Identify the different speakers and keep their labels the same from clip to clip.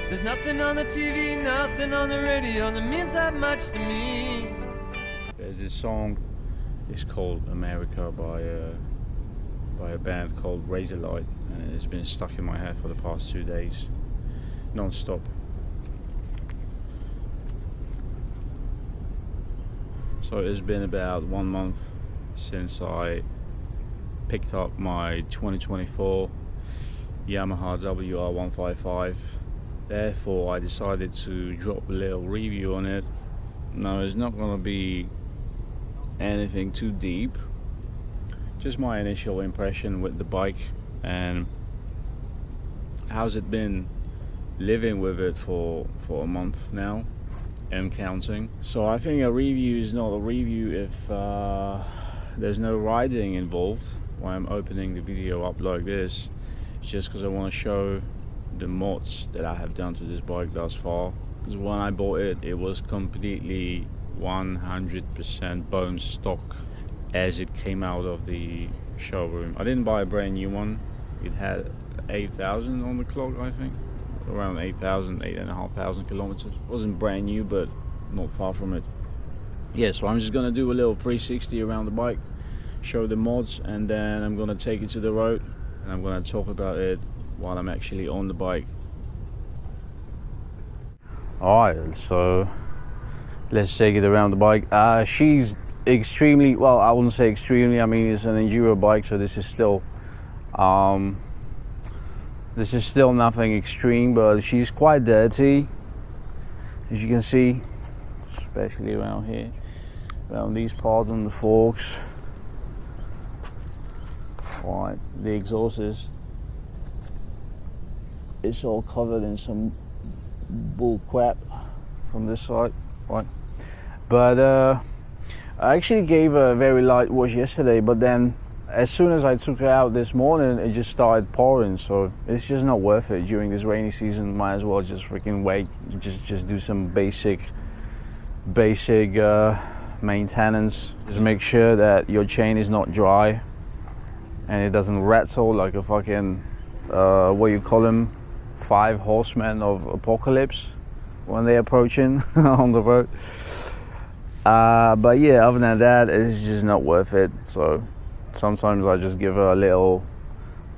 Speaker 1: There's nothing on the TV, nothing on the radio that means that much to me.
Speaker 2: There's this song, it's called America by a band called Razorlight, and it's been stuck in my head for the past 2 days, non-stop. So it's been about 1 month since I picked up my 2024 Yamaha WR155. Therefore I decided to drop a little review on it. Now it's not going to be anything too deep, just my initial impression with the bike and how's it been living with it for a month now and counting. So I think a review is not a review if there's no riding involved. Why I'm opening the video up like this, it's just because I want to show the mods that I have done to this bike thus far. Because when I bought it, it was completely 100% bone stock as it came out of the showroom. I didn't buy a brand new one. It had 8,000 on the clock, I think, around 8,000, 8,500 kilometers. It wasn't brand new, but not far from it. Yeah, so I'm just gonna do a little 360 around the bike, show the mods, and then I'm gonna take it to the road and I'm gonna talk about it while I'm actually on the bike. Alright, so let's take it around the bike. She's extremely, well, I wouldn't say extremely, I mean it's an enduro bike, so this is still nothing extreme, but she's quite dirty, as you can see, especially around here, around these parts on the forks. Right, the exhaust is, it's all covered in some bull crap from this side, right? But I actually gave a very light wash yesterday, but then as soon as I took it out this morning, it just started pouring. So it's just not worth it during this rainy season. Might as well just freaking wait, just do some basic maintenance. Just make sure that your chain is not dry and it doesn't rattle like a fucking what you call them, 5 horsemen of apocalypse when they're approaching on the road. But yeah, other than that, it's just not worth it. So sometimes I just give her a little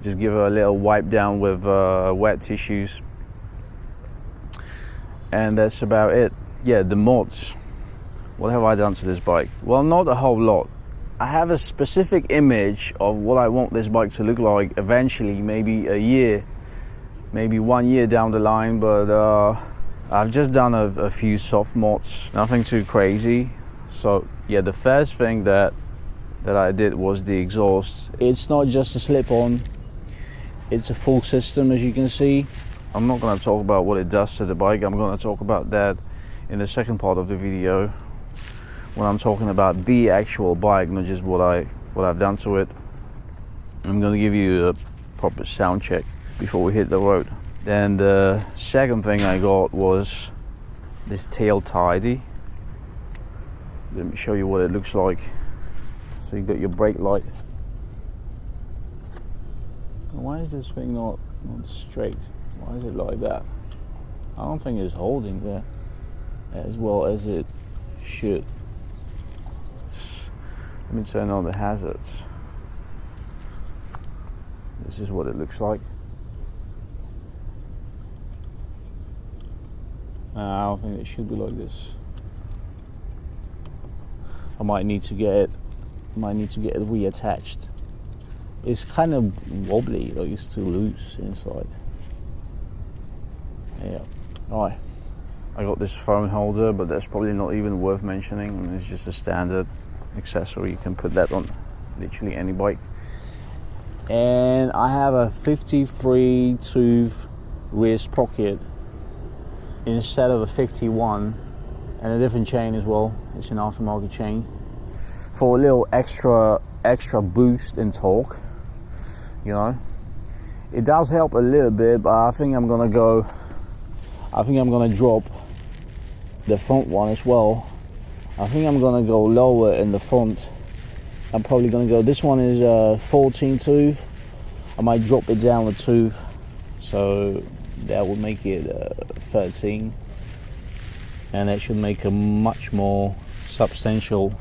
Speaker 2: wipe down with wet tissues, and that's about it. Yeah, the mods. What have I done to this bike? Well, not a whole lot. I have a specific image of what I want this bike to look like eventually, maybe a year, maybe 1 year down the line, but I've just done a few soft mods, nothing too crazy. So yeah, the first thing that I did was the exhaust. It's not just a slip-on, it's a full system, as you can see. I'm not going to talk about what it does to the bike. I'm going to talk about that in the second part of the video, when I'm talking about the actual bike, not just what I've done to it. I'm going to give you a proper sound check before we hit the road. Then the second thing I got was this tail tidy. Let me show you what it looks like. So you got your brake light. Why is this thing not straight? Why is it like that? I don't think it's holding there as well as it should. Let me turn on the hazards. This is what it looks like. I don't think it should be like this. I might need to get it reattached. It's kind of wobbly, like it's too loose inside. Yeah. Alright. I got this phone holder, but that's probably not even worth mentioning. I mean, it's just a standard accessory. You can put that on literally any bike. And I have a 53 tooth rear sprocket instead of a 51, and a different chain as well. It's an aftermarket chain for a little extra boost in torque. You know, it does help a little bit, but I think I'm gonna drop the front one as well. I think I'm gonna go lower in the front. I'm probably gonna go, this one is 14 tooth. I might drop it down a tooth, so that would make it 13, and it should make a much more substantial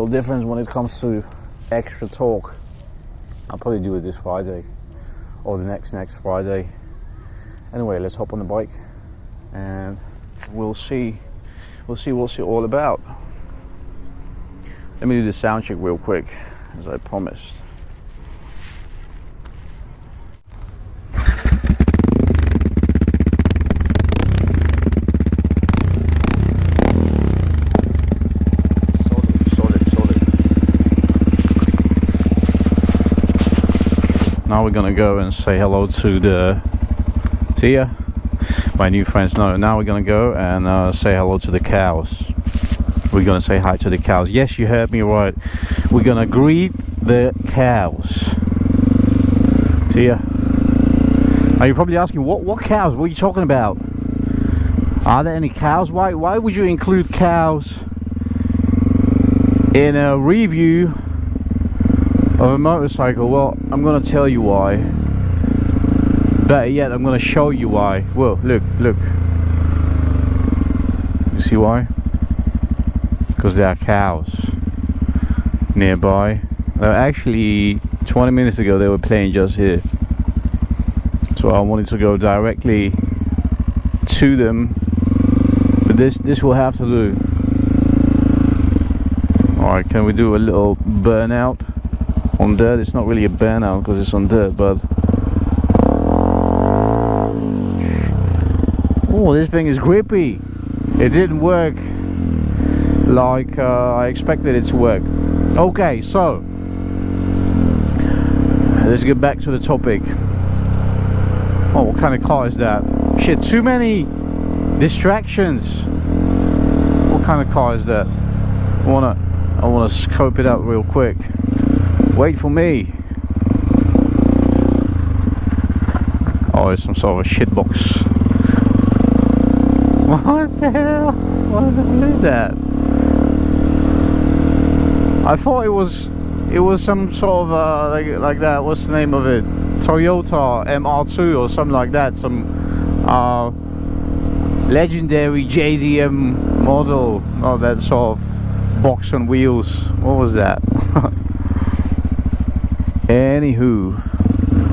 Speaker 2: difference when it comes to extra torque. I'll probably do it this Friday or the next Friday. Anyway, let's hop on the bike and we'll see what's it all about. Let me do the sound check real quick, as I promised. Now we're gonna go and say hello to my new friends. Now we're gonna go and say hello to the cows. We're gonna say hi to the cows. Yes, you heard me right. We're gonna greet the cows. See ya. Now you're probably asking, what cows? What are you talking about? Are there any cows? Why would you include cows in a review of a motorcycle? Well, I'm gonna tell you why. Better yet, I'm gonna show you why. Whoa, look. You see why? Because there are cows nearby. Actually, 20 minutes ago they were playing just here, so I wanted to go directly to them, but this will have to do. Alright, can we do a little burnout on dirt? It's not really a burnout because it's on dirt, but oh, this thing is grippy. It didn't work like I expected it to work. Okay, so let's get back to the topic. Oh, what kind of car is that? Shit, too many distractions. What kind of car is that? I wanna scope it out real quick. Wait for me. Oh, it's some sort of a shit box. What the hell? What the hell is that? I thought it was some sort of like that. What's the name of it? Toyota MR2 or something like that. Some legendary JDM model. Oh, that sort of box on wheels. What was that? Anywho,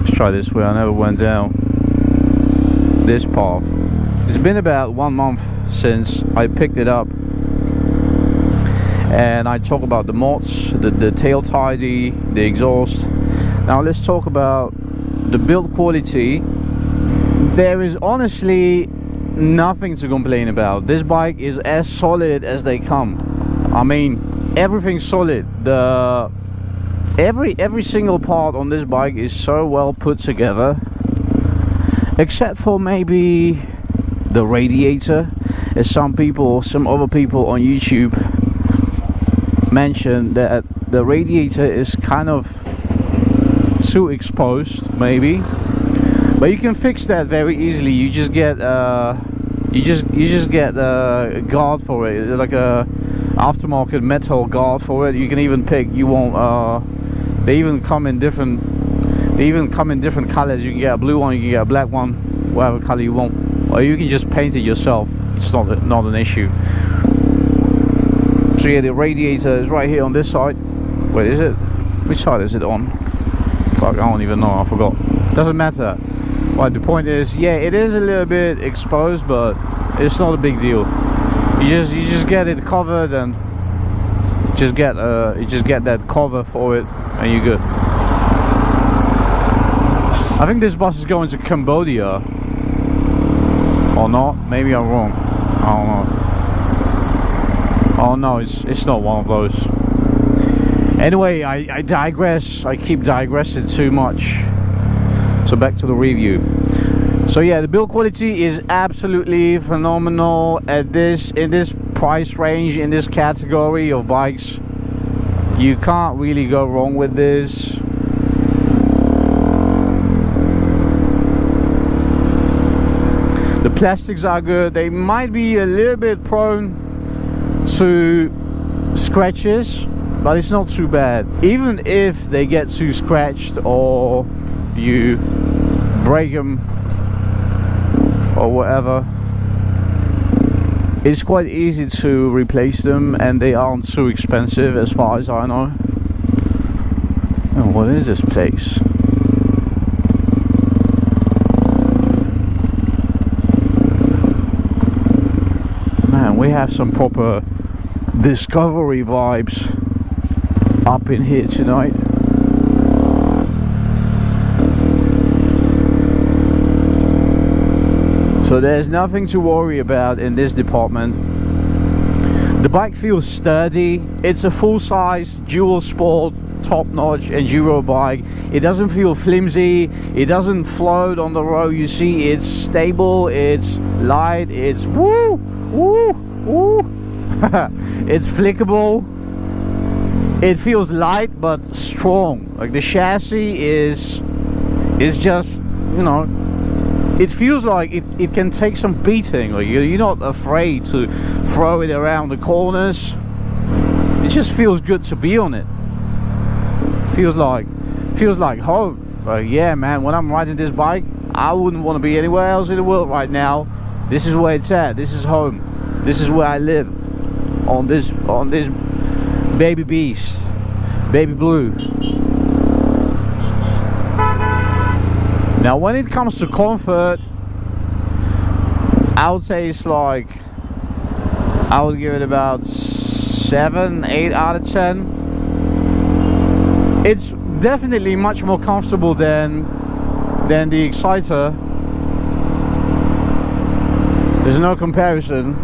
Speaker 2: let's try this way. I never went down this path. It's been about 1 month since I picked it up, and I talk about the mods, the tail tidy, the exhaust. Now let's talk about the build quality. There is honestly nothing to complain about. This bike is as solid as they come. I mean, everything's solid. Every single part on this bike is so well put together, except for maybe the radiator, as some other people on YouTube mentioned that the radiator is kind of too exposed, maybe. But you can fix that very easily. You just get a guard for it, like a aftermarket metal guard for it. You can even pick. You won't. They even come in different. They even come in different colors. You can get a blue one. You can get a black one. Whatever color you want, or you can just paint it yourself. It's not an issue. So yeah, the radiator is right here on this side. Wait, is it? Which side is it on? Fuck, I don't even know. I forgot. Doesn't matter. Right, the point is, yeah, it is a little bit exposed, but it's not a big deal. You just get it covered, and you just get that cover for it, and you're good. I think this bus is going to Cambodia, or not? Maybe I'm wrong. I don't know. Oh no, it's not one of those. Anyway, I digress. I keep digressing too much. So back to the review. So yeah, the build quality is absolutely phenomenal in this price range, in this category of bikes. You can't really go wrong with this. The plastics are good. They might be a little bit prone to scratches, but it's not too bad. Even if they get too scratched or you break them, or whatever. It's quite easy to replace them, and they aren't too expensive as far as I know. Oh, what is this place? Man, we have some proper discovery vibes up in here tonight. So there's nothing to worry about in this department. The bike feels sturdy. It's a full-size dual sport top-notch enduro bike. It doesn't feel flimsy. It doesn't float on the road. You see, it's stable, it's light, it's woo woo woo. It's flickable. It feels light but strong. Like the chassis is just, you know, it feels like it can take some beating. Like you're not afraid to throw it around the corners. It just feels good to be on it. Feels like home. Like, yeah, man, when I'm riding this bike, I wouldn't want to be anywhere else in the world right now. This is where it's at. This is home. This is where I live. On this baby beast, baby blue. Now when it comes to comfort, I would say it's like, I would give it about 7-8 out of 10. It's definitely much more comfortable than the Exciter. There's no comparison.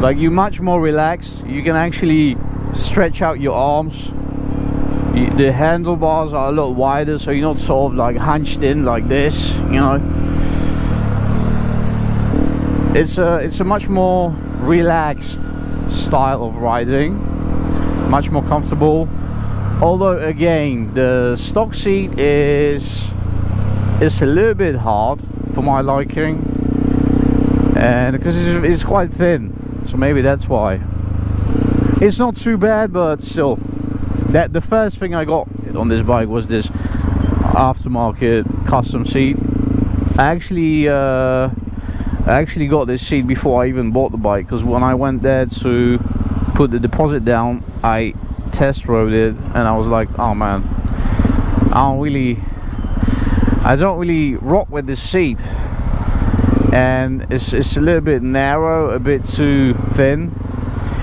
Speaker 2: Like, you're much more relaxed. You can actually stretch out your arms. The handlebars are a lot wider, so you're not sort of like hunched in like this, you know. It's a much more relaxed style of riding, much more comfortable. Although again, the stock seat is a little bit hard for my liking, and because it's quite thin, so maybe that's why. It's not too bad, but still, the first thing I got on this bike was this aftermarket custom seat. I actually got this seat before I even bought the bike, because when I went there to put the deposit down, I test rode it and I was like, oh man, I don't really rock with this seat, and it's a little bit narrow, a bit too thin.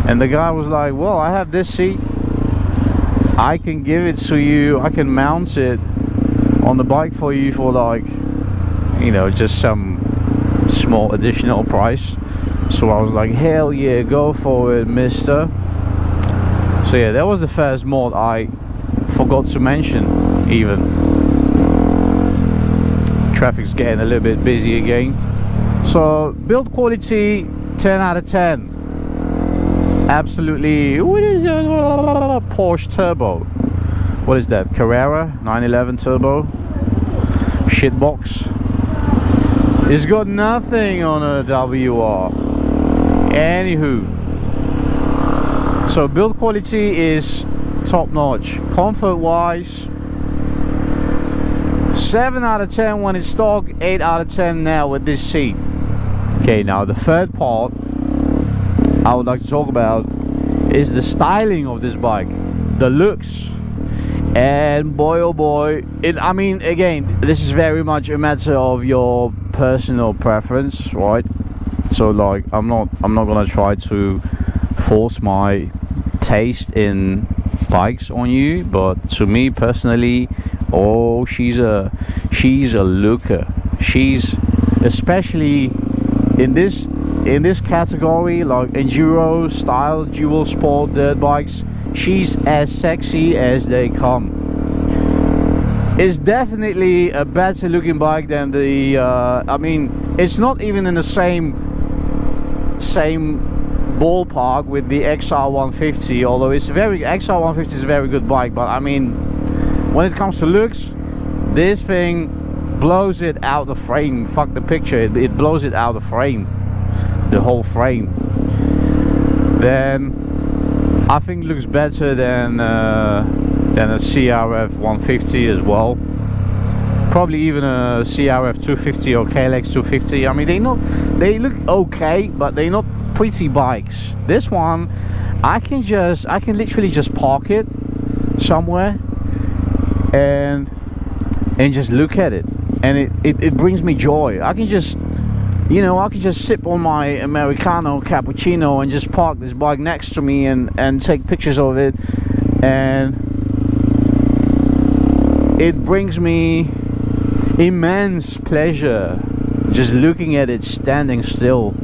Speaker 2: And the guy was like, well, I have this seat, I can give it to you, I can mount it on the bike for you for like, you know, just some small additional price. So I was like, hell yeah, go for it, mister. So yeah, that was the first mod I forgot to mention even. Traffic's getting a little bit busy again. So build quality, 10 out of 10. Absolutely. What is that? Porsche turbo. What is that? Carrera 911 turbo. Shitbox. It's got nothing on a WR. Anywho. So build quality is top notch. Comfort wise, 7 out of 10 when it's stock, 8 out of 10 now with this seat. Okay, now the third part I would like to talk about is the styling of this bike, the looks. And boy oh boy, I mean, again, this is very much a matter of your personal preference, right? So like, I'm not gonna try to force my taste in bikes on you, but to me personally, oh, she's a looker. She's, especially in this category, like enduro style dual sport dirt bikes, she's as sexy as they come. It's definitely a better looking bike than the I mean, it's not even in the same ballpark with the XR150, although XR150 is a very good bike, but I mean, when it comes to looks, this thing blows it out the frame. Fuck the picture, it blows it out the frame, the whole frame. Then I think looks better than a CRF 150 as well. Probably even a CRF 250 or KLX 250. I mean, they look okay, but they're not pretty bikes. This one, I can literally just park it somewhere and just look at it, and it brings me joy. I can just, you know, I can just sip on my Americano cappuccino and just park this bike next to me and take pictures of it, and it brings me immense pleasure just looking at it standing still.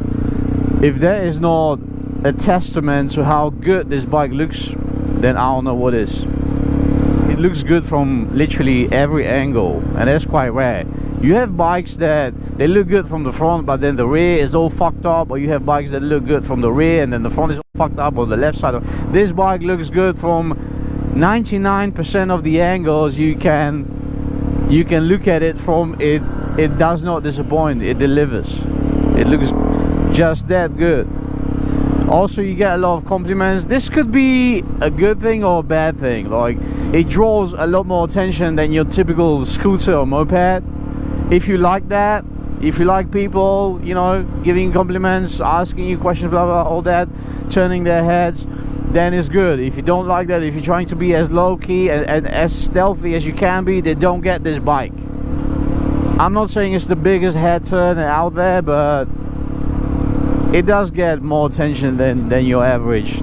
Speaker 2: If that is not a testament to how good this bike looks, then I don't know what is. It looks good from literally every angle, and that's quite rare. You have bikes that they look good from the front, but then the rear is all fucked up, or you have bikes that look good from the rear and then the front is all fucked up on the left side. This bike looks good from 99% of the angles you can look at it from. It does not disappoint. It delivers. It looks just that good. Also, you get a lot of compliments. This could be a good thing or a bad thing. Like, it draws a lot more attention than your typical scooter or moped. If you like that, if you like people, you know, giving compliments, asking you questions, blah blah, all that, turning their heads, then it's good. If you don't like that, if you're trying to be as low-key and as stealthy as you can be, then don't get this bike. I'm not saying it's the biggest head turner out there, but it does get more attention than your average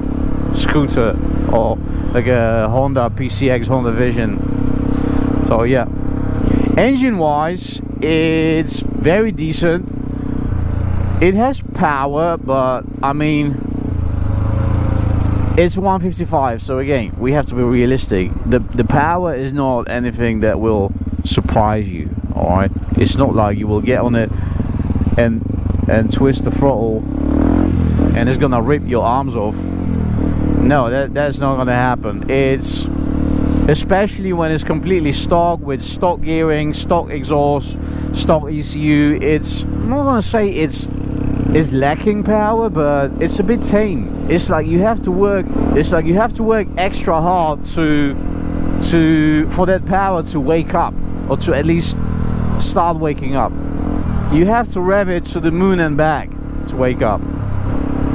Speaker 2: scooter or like a Honda PCX, Honda Vision. So yeah, engine wise, it's very decent. It has power, but I mean, it's 155, so again, we have to be realistic. The power is not anything that will surprise you. All right, it's not like you will get on it and twist the throttle and it's gonna rip your arms off. No, that's not gonna happen. It's, especially when it's completely stock with stock gearing, stock exhaust, stock ECU, it's, I'm not gonna say it's lacking power, but it's a bit tame. It's like you have to work, extra hard for that power to wake up, or to at least start waking up. You have to rev it to the moon and back to wake up.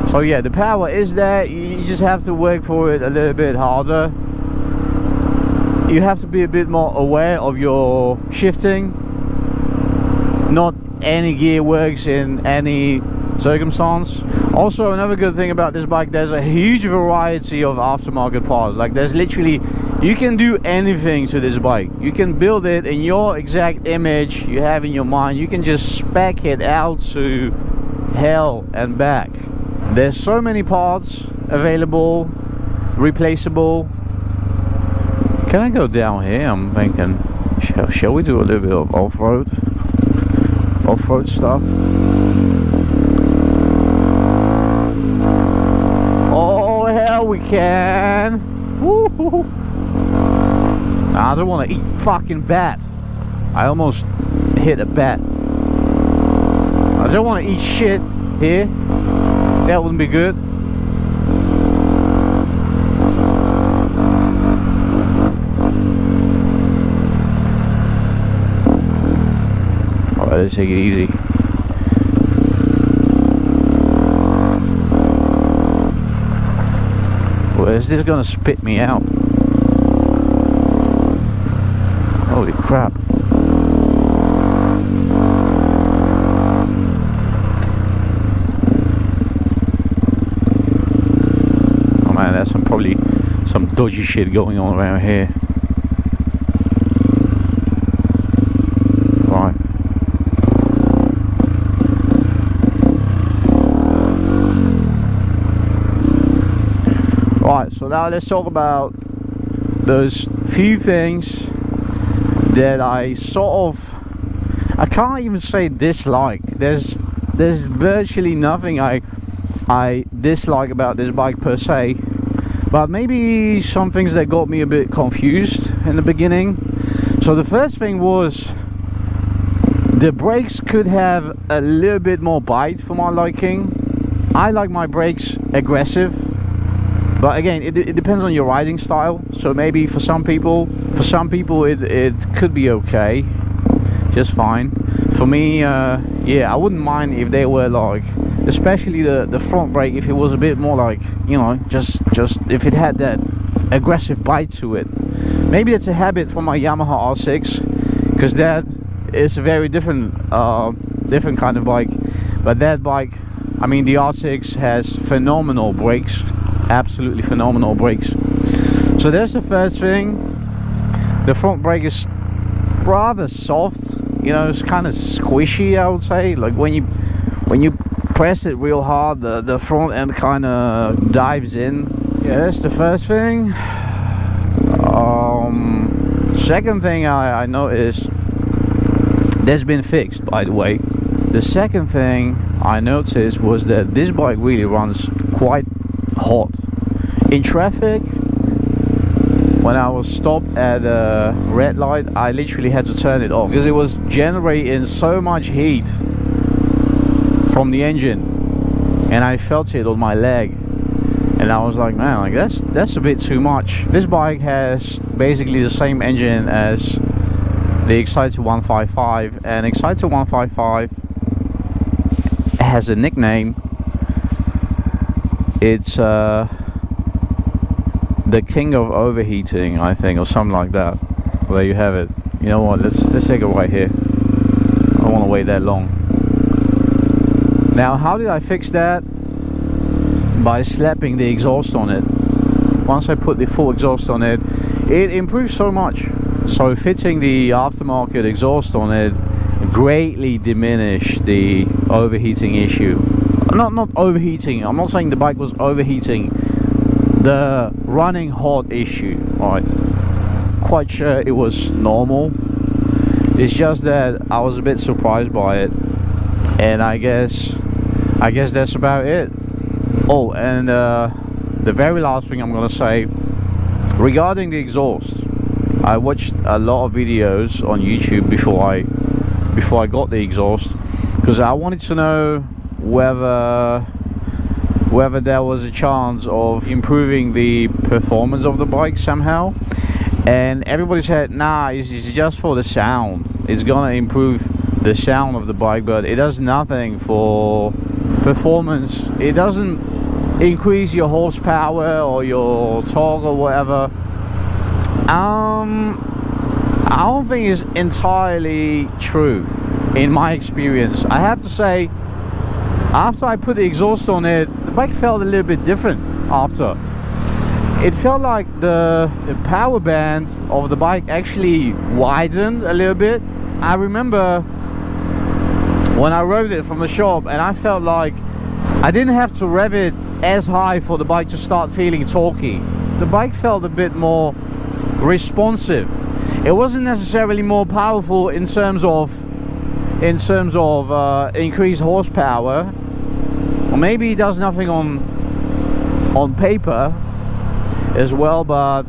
Speaker 2: So yeah, the power is there. You just have to work for it a little bit harder. You have to be a bit more aware of your shifting. Not any gear works in any circumstance. Also, another good thing about this bike, there's a huge variety of aftermarket parts. Like, there's literally, you can do anything to this bike. You can build it in your exact image you have in your mind. You can just spec it out to hell and back. There's so many parts available, replaceable. Can I go down here? I'm thinking, shall we do a little bit of off-road stuff? Oh hell, we can! Woo-hoo-hoo. I don't want to eat fucking bat. I almost hit a bat. I don't want to eat shit here. That wouldn't be good. Alright, let's take it easy. Well, is this gonna spit me out? Holy crap. Oh man, there's probably some dodgy shit going on around here. Right. Right, so now let's talk about those few things that I sort of, I can't even say dislike. There's virtually nothing I dislike about this bike per se, but maybe some things that got me a bit confused in the beginning. So the first thing was the brakes could have a little bit more bite for my liking. I like my brakes aggressive, but again, it depends on your riding style. So maybe for some people it could be okay. just fine. For me, yeah, I wouldn't mind if they were like, especially the front brake, if it was a bit more like, you know, just if it had that aggressive bite to it. Maybe it's a habit from my Yamaha R6, because that is a very different kind of bike. But that bike, I mean, the R6 has phenomenal brakes, absolutely phenomenal brakes. So that's the first thing. The front brake is rather soft, you know, it's kind of squishy, I would say. Like when you press it real hard, the front end kind of dives in. Yeah, that's the first thing. Second thing I noticed, that's been fixed, by the way. The second thing I noticed was that this bike really runs quite hot in traffic. When I was stopped at a red light, I literally had to turn it off because it was generating so much heat from the engine, and I felt it on my leg, and I was like, man, like that's a bit too much. This bike has basically the same engine as the Exciter 155, and Exciter 155 has a nickname. It's the king of overheating, I think, or something like that. Well, there you have it. You know what, let's take it right here. I don't want to wait that long. Now, how did I fix that? By slapping the exhaust on it. Once I put the full exhaust on it, it improved so much. So fitting the aftermarket exhaust on it greatly diminished the overheating issue. Not overheating, I'm not saying the bike was overheating, the running hot issue. Right, quite sure it was normal. It's just that I was a bit surprised by it, and I guess that's about it. Oh, and the very last thing I'm gonna say regarding the exhaust, I watched a lot of videos on YouTube before I got the exhaust, because I wanted to know whether there was a chance of improving the performance of the bike somehow, and everybody said, nah, it's just for the sound. It's gonna improve the sound of the bike, but it does nothing for performance. It doesn't increase your horsepower or your torque or whatever. I don't think it's entirely true in my experience. I have to say, after I put the exhaust on it, the bike felt a little bit different after. It felt like the power band of the bike actually widened a little bit. I remember when I rode it from the shop, and I felt like I didn't have to rev it as high for the bike to start feeling torquey. The bike felt a bit more responsive. It wasn't necessarily more powerful in terms of increased horsepower, or maybe it does nothing on paper as well, but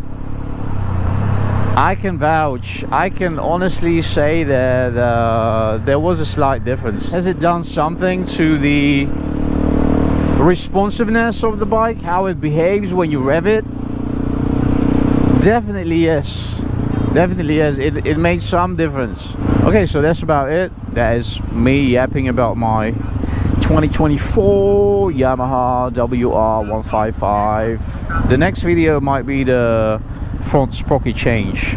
Speaker 2: I can vouch, I can honestly say that there was a slight difference. Has it done something to the responsiveness of the bike, how it behaves when you rev it? Definitely yes. Definitely yes, it made some difference. Okay, so that's about it. That is me yapping about my 2024 Yamaha WR155. The next video might be the front sprocket change.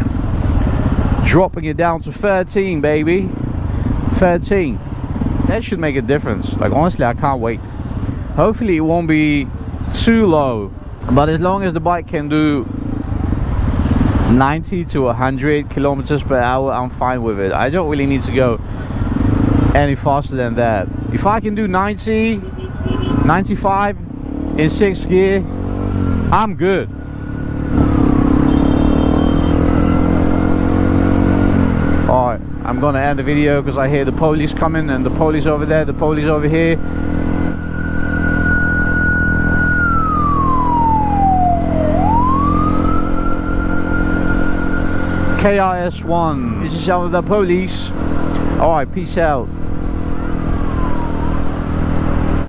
Speaker 2: Dropping it down to 13, baby. 13. That should make a difference. Like, honestly, I can't wait. Hopefully it won't be too low, but as long as the bike can do 90 to 100 kilometers per hour, I'm fine with it. I don't really need to go any faster than that. If I can do 90, 95 in 6th gear, I'm good. Alright, I'm gonna end the video because I hear the police coming, and the police over there, the police over here. KRS-One, this is some of the police. Alright, peace out.